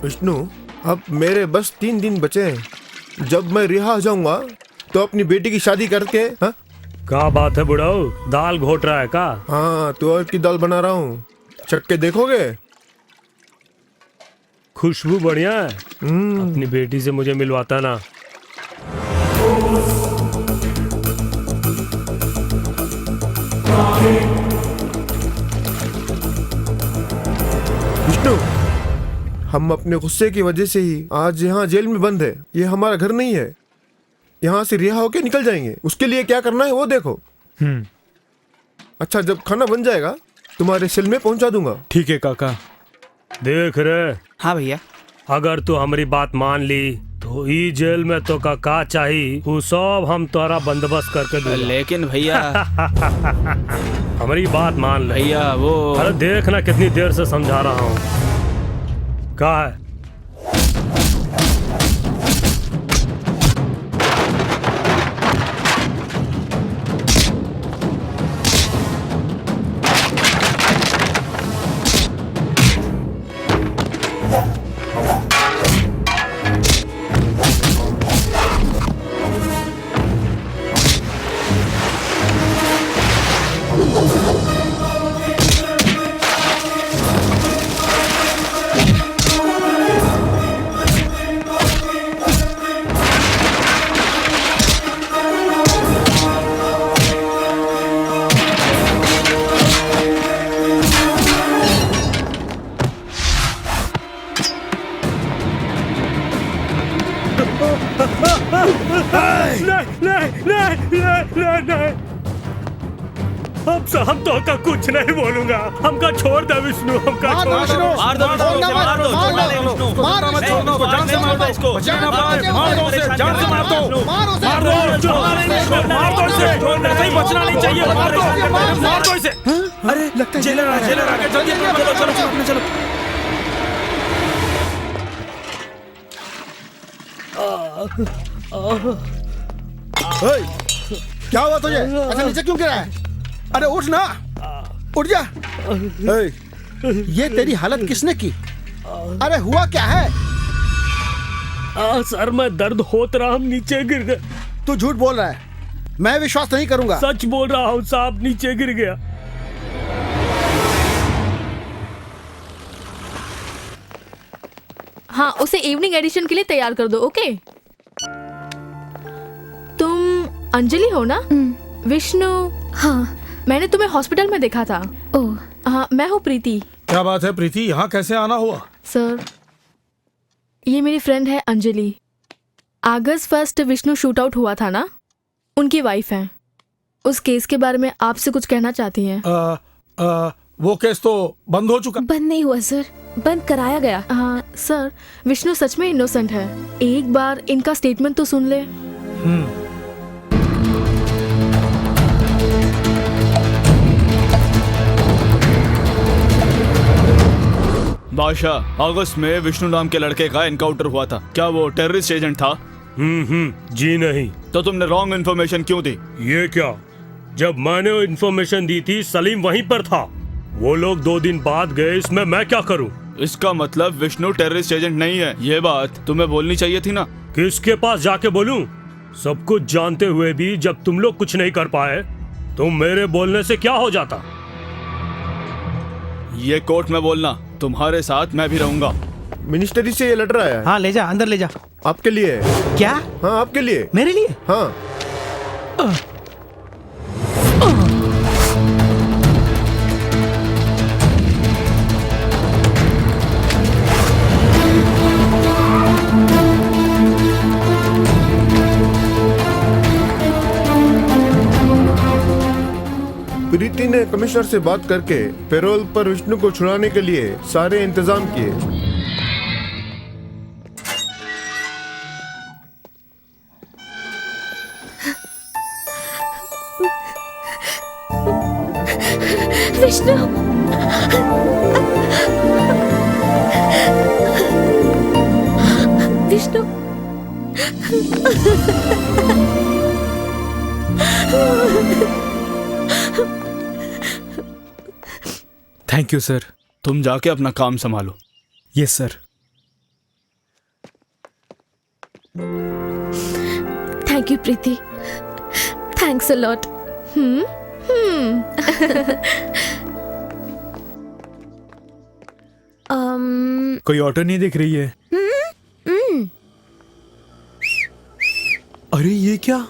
विष्णु, अब मेरे बस 3 दिन बचे हैं। जब मैं रिहा हो जाऊंगा तो अपनी बेटी की शादी करके। हाँ क्या बात है बुढ़ाऊ, दाल घोट रहा है का? हाँ, तुअर की दाल बना रहा हूँ, चख के देखोगे? खुशबू बढ़िया है। अपनी बेटी से मुझे मिलवाता ना। विष्णु, हम अपने गुस्से की वजह से ही आज यहाँ जेल में बंद है। ये हमारा घर नहीं है। यहाँ से रिहा होके निकल जाएंगे। उसके लिए क्या करना है वो देखो। अच्छा, जब खाना बन जाएगा तुम्हारे सेल में पहुंचा दूंगा। ठीक है काका। देख रे, हाँ भैया। अगर तू हमारी बात मान ली तो ई जेल में तो का चाहिए वो सब हम तोरा बंदोबस्त करके दूंगा। लेकिन भैया हमारी बात मान ले भैया वो। अरे देखना कितनी देर से समझा रहा हूँ। क्या है? नहीं। हम तो का कुछ नहीं बोलूंगा। हमका छोड़ दे विष्णु, हमका छोड़ दे। मार दो बचना नहीं चाहिए। मार दो इसे। अरे लगता है जेलर आ गया। जल्दी चलो। क्या हुआ तुझे? अच्छा नीचे क्यों गिरा है? अरे उठ ना, उठ जा। ये तेरी हालत किसने की? अरे हुआ क्या है? सर मैं दर्द होत रहा, हम नीचे गिर गए। तू झूठ बोल रहा है, मैं विश्वास नहीं करूंगा। सच बोल रहा हूँ साहब, नीचे गिर गया। हाँ, उसे इवनिंग एडिशन के लिए तैयार कर दो। ओके? तुम अंजलि हो ना? विष्णु। हाँ, मैंने तुम्हें हॉस्पिटल में देखा था। ओह। हाँ, मैं हूँ प्रीति। क्या बात है प्रीति, यहाँ कैसे आना हुआ? सर, ये मेरी फ्रेंड है अंजलि। अगस्त 1 विष्णु शूट आउट हुआ था ना, उनकी वाइफ है। उस केस के बारे में आपसे कुछ कहना चाहती हैं। वो केस तो बंद हो चुका। बंद नहीं हुआ सर, बंद कराया गया। हाँ सर, विष्णु सच में इनोसेंट है। एक बार इनका स्टेटमेंट तो सुन ले। बादशाह, अगस्त में विष्णु नाम के लड़के का एनकाउंटर हुआ था। क्या वो टेररिस्ट एजेंट था? जी नहीं। तो तुमने रॉन्ग इन्फॉर्मेशन क्यों दी? ये क्या, जब मैंने इन्फॉर्मेशन दी थी सलीम वहीं पर था। वो लोग 2 दिन बाद गए, इसमें मैं क्या करूं? इसका मतलब विष्णु टेररिस्ट एजेंट नहीं है। ये बात तुम्हें बोलनी चाहिए थी ना। किसके पास जाके बोलूं? सब कुछ जानते हुए भी जब तुम लोग कुछ नहीं कर पाए तो मेरे बोलने से क्या हो जाता? ये कोर्ट में बोलना, तुम्हारे साथ मैं भी रहूंगा। मिनिस्ट्री से ये लेटर आया है। हाँ ले जा, अंदर ले जा। आपके लिए है। क्या? हाँ आपके लिए। मेरे लिए? हाँ। प्रीति ने कमिश्नर से बात करके पेरोल पर विष्णु को छुड़ाने के लिए सारे इंतजाम किए। Vishnu, Vishnu. Thank you sir. तुम जाके अपना काम संभालो। Yes sir. Thank you Preeti, thanks a lot. कोई ऑटो नहीं दिख रही है। अरे ये क्या?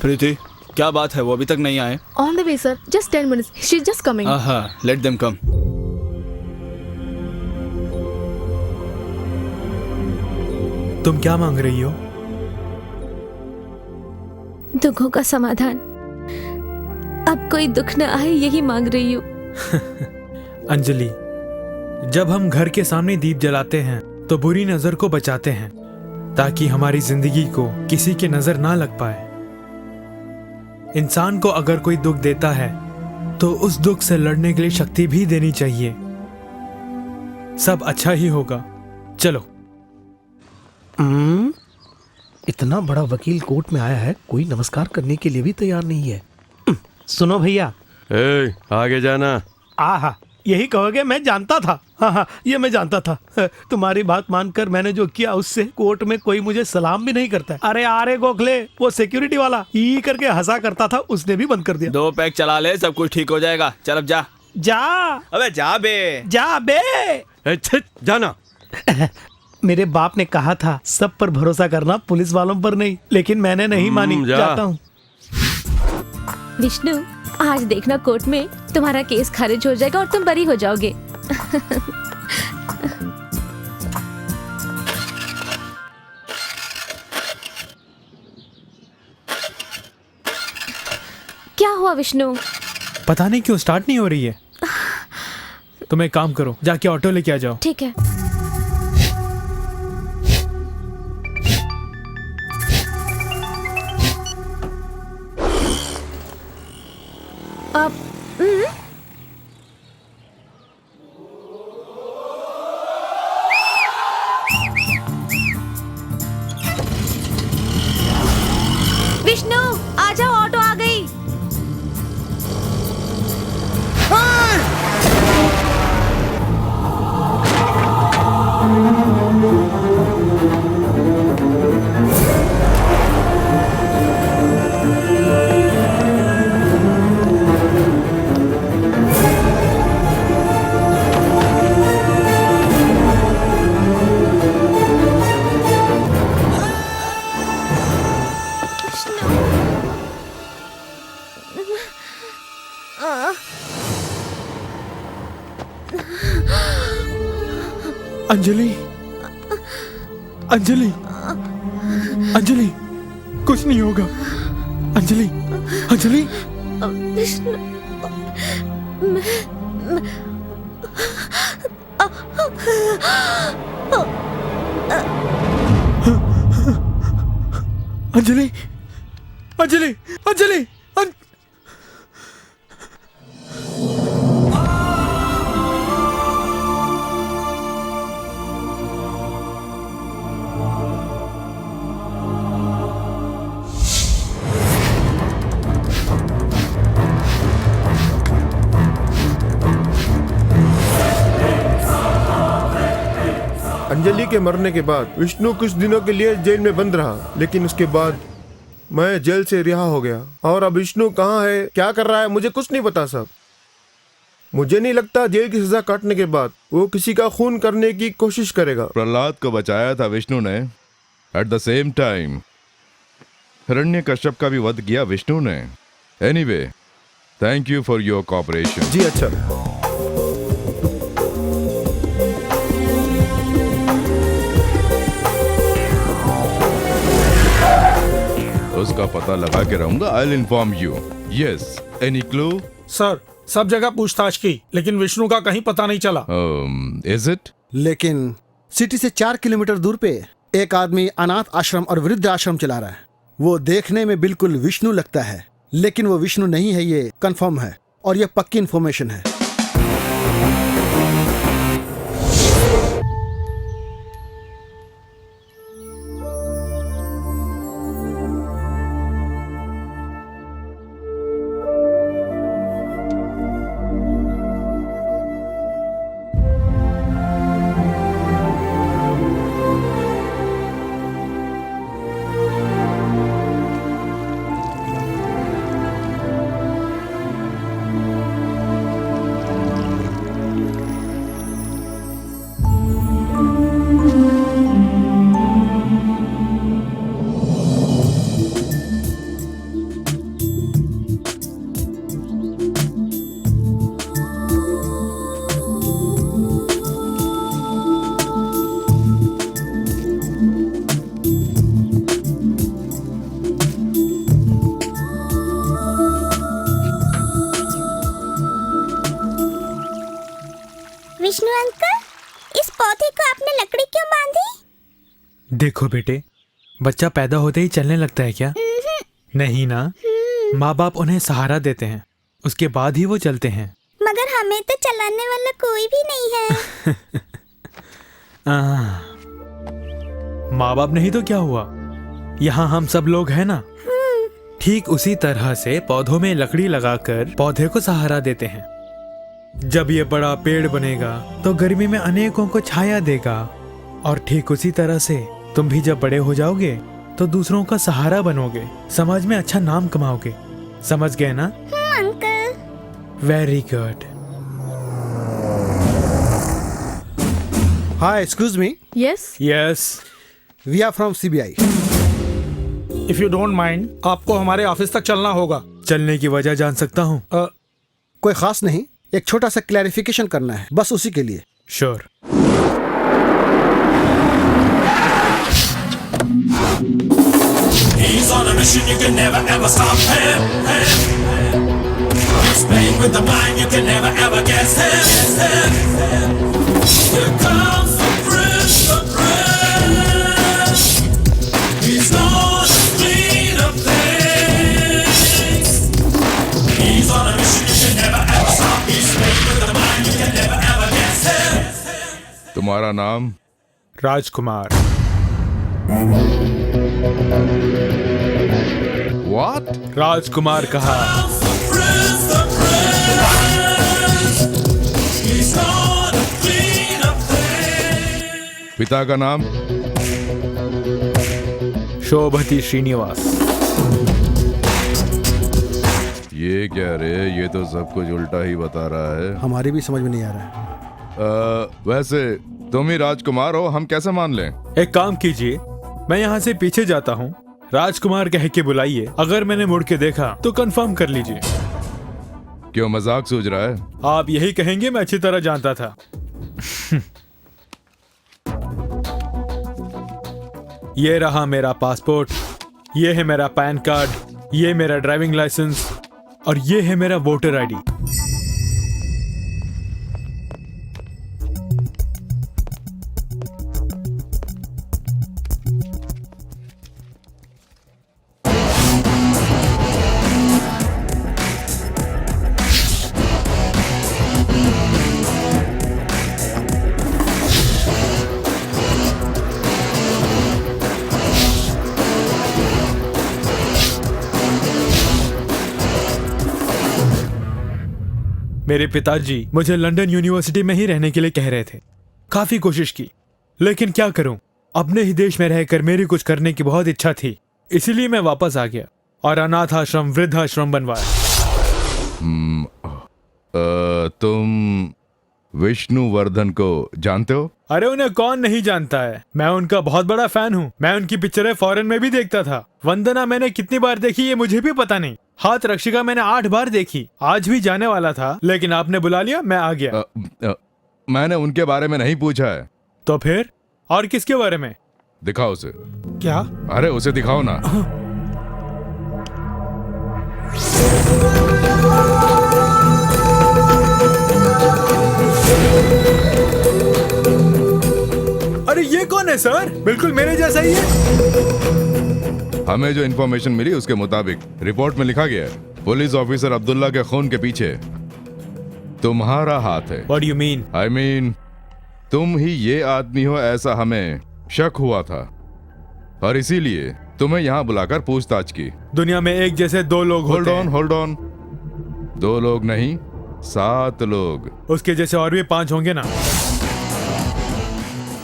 प्रीति, क्या बात है? वो अभी तक नहीं आए। On the way sir, just 10 minutes. She's just coming. हाँ, लेट देम कम। तुम क्या मांग रही हो? दुखों का समाधान। अब कोई दुख न आए, यही मांग रही हूँ। अंजलि, जब हम घर के सामने दीप जलाते हैं तो बुरी नजर को बचाते हैं, ताकि हमारी जिंदगी को किसी की नजर ना लग पाए। इंसान को अगर कोई दुख देता है तो उस दुख से लड़ने के लिए शक्ति भी देनी चाहिए। सब अच्छा ही होगा। चलो। इतना बड़ा वकील कोर्ट में आया है, कोई नमस्कार करने के लिए भी तैयार नहीं है। सुनो भैया। आगे जाना। आहा, यही कहोगे? मैं जानता था। हाँ, ये मैं जानता था। तुम्हारी बात मानकर मैंने जो किया, उससे कोर्ट में कोई मुझे सलाम भी नहीं करता है। अरे गोखले, वो सिक्योरिटी वाला ई करके हंसा करता था, उसने भी बंद कर दिया। 2 पैक चला ले, सब कुछ ठीक हो जाएगा। चल अब जा। जा। अबे जा बे। जा बे। जाना। मेरे बाप ने कहा था सब पर भरोसा करना, पुलिस वालों पर नहीं, लेकिन मैंने नहीं मानी। जाता हूँ। विष्णु, आज देखना कोर्ट में तुम्हारा केस खारिज हो जाएगा और तुम बरी हो जाओगे। क्या हुआ विष्णु? पता नहीं क्यों स्टार्ट नहीं हो रही है। तुम एक काम करो, जाके ऑटो लेके आ जाओ। ठीक है। अब विष्णु, आ जाओ, ऑटो आ गई। अंजलि, अंजलि, अंजलि, कुछ नहीं होगा। अंजलि, अंजलि। विष्णु, अंजलि, अंजलि, अंजलि, अंजलि के मरने के बाद विष्णु कुछ दिनों के लिए जेल में बंद रहा, लेकिन उसके बाद मैं जेल से रिहा हो गया। और अब विष्णु कहाँ है, क्या कर रहा है, मुझे कुछ नहीं पता साहब। मुझे नहीं लगता जेल की सजा काटने के बाद वो किसी का खून करने की कोशिश करेगा। प्रहलाद को बचाया था विष्णु ने। At the same time Hiranyakashipu का भी वध किया विष्णु ने। Anyway, thank you for your cooperation. जी अच्छा। उसका पता लगा के रहूंगा। I will inform you. Yes, any clue? Sir, सब जगह पूछताछ की, लेकिन विष्णु का कहीं पता नहीं चला। Is it? लेकिन सिटी से 4 किलोमीटर दूर पे एक आदमी अनाथ आश्रम और वृद्ध आश्रम चला रहा है। वो देखने में बिल्कुल विष्णु लगता है, लेकिन वो विष्णु नहीं है, ये कंफर्म है और ये पक्की इन्फॉर्मेशन है। देखो बेटे, बच्चा पैदा होते ही चलने लगता है क्या? नहीं ना, माँ बाप उन्हें सहारा देते हैं, उसके बाद ही वो चलते हैं। मगर हमें तो चलाने वाला कोई भी नहीं है। माँ बाप नहीं तो क्या हुआ, यहाँ हम सब लोग हैं ना। ठीक उसी तरह से पौधों में लकड़ी लगाकर पौधे को सहारा देते हैं। जब ये बड़ा पेड़ बनेगा तो गर्मी में अनेकों को छाया देगा, और ठीक उसी तरह से तुम भी जब बड़े हो जाओगे तो दूसरों का सहारा बनोगे, समाज में अच्छा नाम कमाओगे। समझ गए ना? Uncle. Very good. Hi, excuse me, yes. Yes. We are from CBI. If you don't mind, आपको हमारे ऑफिस तक चलना होगा। चलने की वजह जान सकता हूँ? कोई खास नहीं, एक छोटा सा क्लैरिफिकेशन करना है, बस उसी के लिए। Sure. He's on a mission, you can never ever stop him. He's playing with the mind, you can never ever guess him. Here comes the prince, the prince. He's gonna clean up things. He's on a mission, you can never ever stop. He's playing with the mind, you can never ever guess him. तुम्हारा नाम? राजकुमार। What? राजकुमार कहा। पिता का नाम? शोभती श्रीनिवास। ये क्या रे, ये तो सब कुछ उल्टा ही बता रहा है। हमारी भी समझ में नहीं आ रहा है। वैसे तुम ही राजकुमार हो, हम कैसे मान लें? एक काम कीजिए, मैं यहाँ से पीछे जाता हूँ, राजकुमार कह के बुलाइए, अगर मैंने मुड़ के देखा तो कंफर्म कर लीजिए। क्यों मजाक सूझ रहा है? आप यही कहेंगे, मैं अच्छी तरह जानता था। ये रहा मेरा पासपोर्ट, ये है मेरा पैन कार्ड, ये मेरा ड्राइविंग लाइसेंस, और ये है मेरा वोटर आईडी। मेरे पिताजी मुझे लंदन यूनिवर्सिटी में ही रहने के लिए कह रहे थे। काफी कोशिश की, लेकिन क्या करूं, अपने ही देश में रहकर मेरी कुछ करने की बहुत इच्छा थी, इसीलिए मैं वापस आ गया और अनाथ आश्रम, वृद्धाश्रम बनवाया। तुम विष्णुवर्धन को जानते हो? अरे उन्हें कौन नहीं जानता है, मैं उनका बहुत बड़ा फैन हूँ। मैं उनकी पिक्चरें फॉरेन में भी देखता था। वंदना मैंने कितनी बार देखी ये मुझे भी पता नहीं। हाथ रक्षिका मैंने 8 बार देखी। आज भी जाने वाला था, लेकिन आपने बुला लिया, मैं आ गया। मैंने उनके बारे में नहीं पूछा है। तो फिर और किसके बारे में? दिखाओ उसे। क्या? अरे उसे दिखाओ ना। अरे ये कौन है सर? बिल्कुल मेरे जैसा ही है। हमें जो इन्फॉर्मेशन मिली उसके मुताबिक रिपोर्ट में लिखा गया है, पुलिस ऑफिसर अब्दुल्ला के खून के पीछे तुम्हारा हाथ है। What do you mean? I mean, तुम ही ये आदमी हो ऐसा हमें शक हुआ था, और इसीलिए तुम्हें यहाँ बुलाकर पूछताछ की। दुनिया में एक जैसे 2 लोग होते हैं। Hold on. 2 लोग नहीं, 7 लोग। उसके जैसे और भी 5 होंगे ना।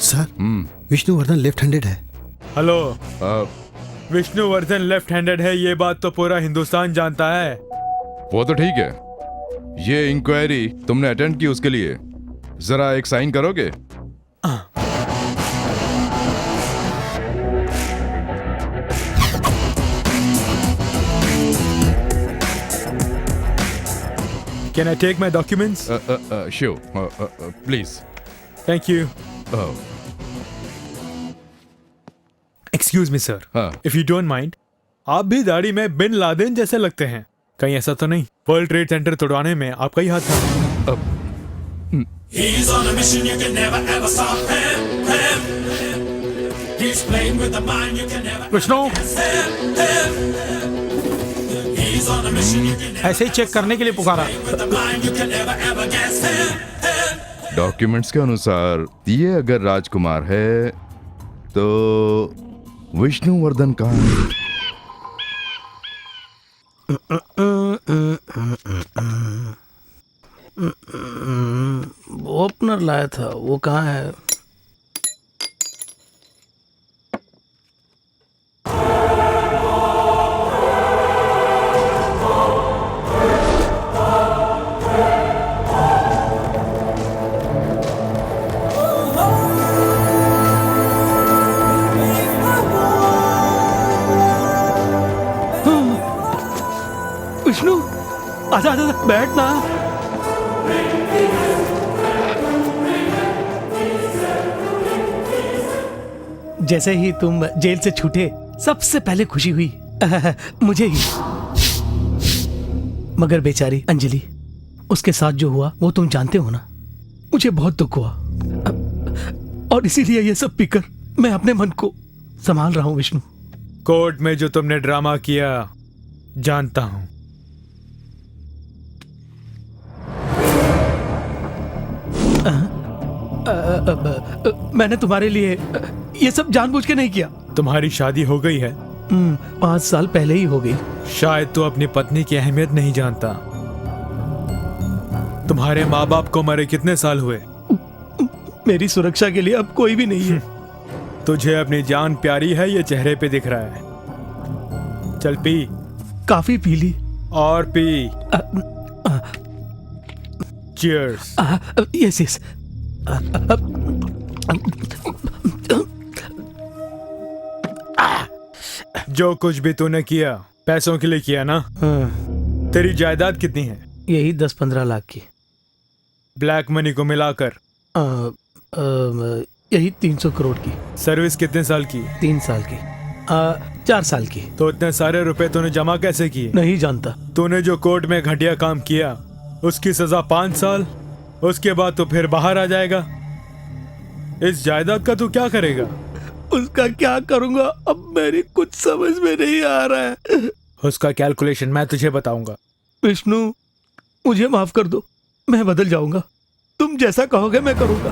सर, विष्णुवर्धन लेफ्ट हैंडेड है। हेलो, विष्णुवर्धन लेफ्ट हैंडेड है, ये बात तो पूरा हिंदुस्तान जानता है। वो तो ठीक है। ये इंक्वायरी तुमने अटेंड की, उसके लिए जरा एक साइन करोगे? Can I take my documents? Sure. Please. Thank you. Excuse me, sir. If you don't mind, आप भी दाढ़ी में बिन लादेन जैसे लगते हैं। कहीं ऐसा तो नहीं वर्ल्ड ट्रेड सेंटर तोड़वाने में आपका ही हाथ था? He's on a mission, you can never ever stop him. He's playing with the mind you can never Vishnu guess him. He's on a mission you can never ऐसे ही चेक करने के लिए पुकारा। with the mind you can never ever guess him. Documents के अनुसार ये अगर राजकुमार है तो विष्णुवर्धन कहाँ है? ओपनर लाया था, वो कहाँ है? विष्णु आजा आजा आजा, बैठ ना। जैसे ही तुम जेल से छूटे सबसे पहले खुशी हुई मुझे ही। मगर बेचारी अंजलि, उसके साथ जो हुआ वो तुम जानते हो ना। मुझे बहुत दुख हुआ और इसीलिए ये सब पीकर मैं अपने मन को संभाल रहा हूँ विष्णु। कोर्ट में जो तुमने ड्रामा किया जानता हूं। मैंने तुम्हारे लिए ये सब जानबूझ के नहीं किया। तुम्हारी शादी हो गई है? 5 साल पहले ही हो गई। शायद तू अपनी पत्नी की अहमियत नहीं जानता। तुम्हारे माँ बाप को मरे कितने साल हुए? मेरी सुरक्षा के लिए अब कोई भी नहीं है। तुझे अपनी जान प्यारी है, ये चेहरे पे दिख रहा है। चल पी। काफी पी ली। और पी। चीयर्स। Yes yes. जो कुछ भी तूने किया पैसों के लिए किया ना? तेरी जायदाद कितनी है? यही 10-15 लाख की। ब्लैक मनी को मिलाकर? यही 300 करोड़ की। सर्विस कितने साल की? 3 साल की। 4 साल की। तो इतने सारे रुपए तूने जमा कैसे किए? नहीं जानता। तूने जो कोर्ट में घटिया काम किया उसकी सजा 5 साल, उसके बाद तो फिर बाहर आ जाएगा। इस जायदाद का तू क्या करेगा? उसका क्या करूंगा अब मेरी कुछ समझ में नहीं आ रहा है। उसका कैलकुलेशन मैं तुझे बताऊंगा। विष्णु मुझे माफ कर दो, मैं बदल जाऊंगा। तुम जैसा कहोगे मैं करूंगा।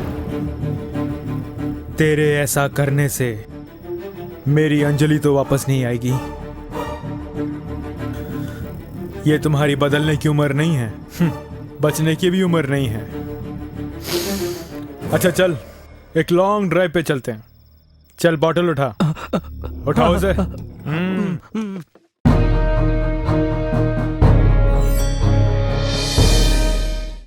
तेरे ऐसा करने से मेरी अंजलि तो वापस नहीं आएगी। ये तुम्हारी बदलने की उम्र नहीं है, बचने की भी उम्र नहीं है। अच्छा चल, एक लॉन्ग ड्राइव पे चलते हैं। चल बॉटल उठा, उठाओ उसे।